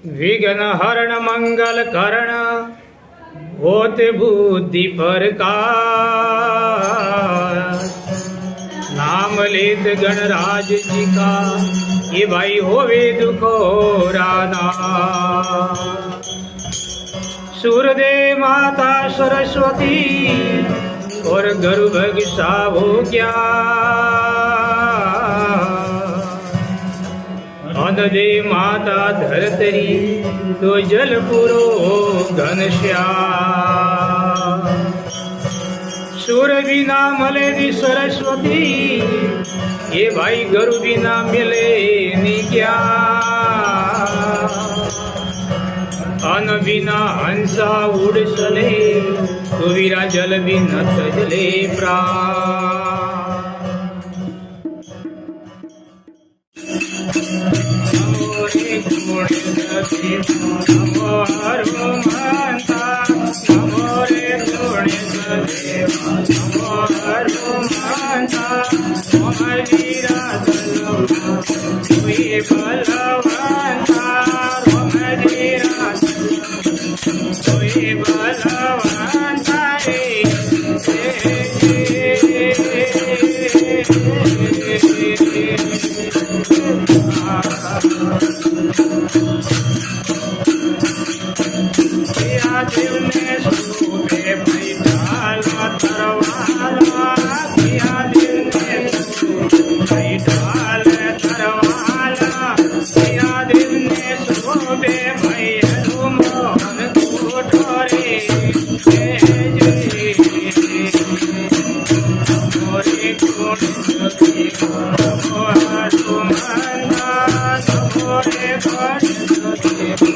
विघ्न हरण मंगल करण होत बुद्धि प्रकाश। नाम लेत गणराज जी का ये भाई होवे दुखोरा नाश। सूर्यदेव माता सरस्वती और गर्भ सावो ज्ञान। दे माता धरतरी तो जल पुरो घनश्याम। सूर बिना मले दी सरस्वती ये भाई गुरु बिना मिले नी क्या। अन बिना हंसा उड़ चले तो वीरा जल बिना तजले प्राण। नमो रे गुणेश नमो हनुमंता नमो रे गुणेश नमो हनुमंता ओम वीरा तुई बलवंता ओम वीरा तुई बलवंता रे। देव ने सूबे बैठाला तरवाला किया। देव ने बैठाल तरवाला किया। देव ने सूबे भैरू मोहन कोठोरे मोरे गुण सखी नमो हनुमंता नमो रे गुण सखी।